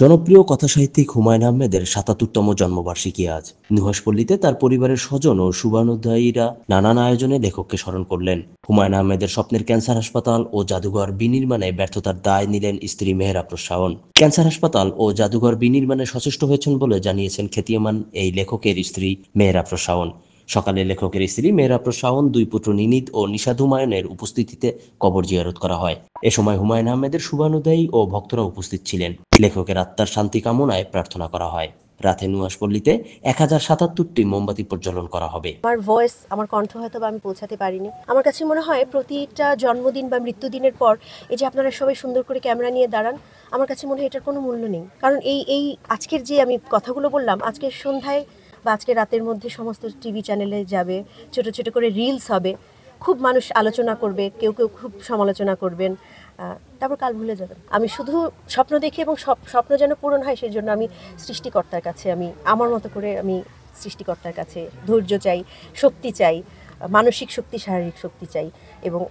জনপ্রিয় কথাসাহিত্যিক হুমায়ূন আহমেদের ৭৭তম জন্মবার্ষিকী আজ। নুহাশপল্লীতে তার পরিবারের স্বজন ও শুভানুধ্যায়ীরা নানান আয়োজনে লেখককে স্মরণ করলেন। হুমায়ূন আহমেদের স্বপ্নের ক্যান্সার হাসপাতাল ও জাদুঘর বিনির্মাণে ব্যর্থতার দায় নিলেন স্ত্রী মেহের আফরোজ শাওন। ক্যান্সার হাসপাতাল ও জাদুঘর বিনির্মাণে সচেষ্ট হয়েছেন বলে জানিয়েছেন খ্যাতিমান এই লেখকের স্ত্রী মেহের আফরোজ শাওন। সকালে লেখকের স্ত্রী মেহের আফরোজ শাওন, দুই পুত্র নিনিদ ও নিশাদ হুমায়ুনের উপস্থিতিতে কবর জিয়ারত করা হয়। এ সময় হুমায়ূন আহমেদের শুভানুধ্যায়ী ও ভক্তরা উপস্থিত ছিলেন। লেখকের আত্মার শান্তি কামনায় প্রার্থনা করা হয়। রাতে নুহাশপল্লীতে ১,০৭৭টি মোমবাতি প্রজ্বলন করা হবে। আমার ভয়েস, আমার কণ্ঠ হয়তো বা আমি পৌঁছাতে পারিনি। আমার কাছে মনে হয় প্রতিটা জন্মদিন বা মৃত্যুদিনের পর এই যে আপনারা সবাই সুন্দর করে ক্যামেরা নিয়ে দাঁড়ান, আমার কাছে মনে হয় এটার কোনো মূল্য নেই। কারণ এই আজকের যে আমি কথাগুলো বললাম, আজকের সন্ধ্যায় বা আজকে রাতের মধ্যে সমস্ত টিভি চ্যানেলে যাবে, ছোট ছোট করে রিলস হবে, খুব মানুষ আলোচনা করবে, কেউ কেউ খুব সমালোচনা করবেন, তারপর কাল ভুলে যাবেন। আমি শুধু স্বপ্ন দেখি এবং স্বপ্ন যেন পূরণ হয় সেই জন্য আমি সৃষ্টিকর্তার কাছে, আমি আমার মতো করে আমি সৃষ্টিকর্তার কাছে ধৈর্য চাই, শক্তি চাই, মানসিক শক্তি, শারীরিক শক্তি চাই। এবং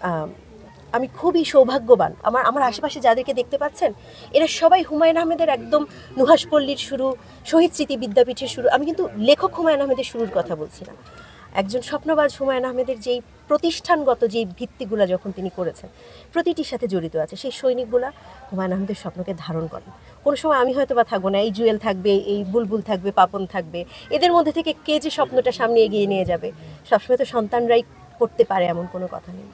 আমি খুবই সৌভাগ্যবান, আমার আশেপাশে যাদেরকে দেখতে পাচ্ছেন এরা সবাই হুমায়ূন আহমেদের একদম নুহাশপল্লীর শুরু, শহীদ স্মৃতি বিদ্যাপীঠের শুরু। আমি কিন্তু লেখক হুমায়ূন আহমেদের শুরুর কথা বলছি না। একজন স্বপ্নবাজ হুমায়ূন আহমেদের যেই প্রতিষ্ঠানগত যেই ভিত্তিগুলো যখন তিনি করেছেন, প্রতিটির সাথে জড়িত আছে সেই সৈনিকগুলা হুমায়ূন আহমেদের স্বপ্নকে ধারণ করেন। কোনো সময় আমি হয়তো বা থাকবো না, এই জুয়েল থাকবে, এই বুলবুল থাকবে, পাপন থাকবে, এদের মধ্যে থেকে কে যে স্বপ্নটা সামনে এগিয়ে নিয়ে যাবে, সবসময় তো সন্তানরাই করতে পারে এমন কোনো কথা নেই।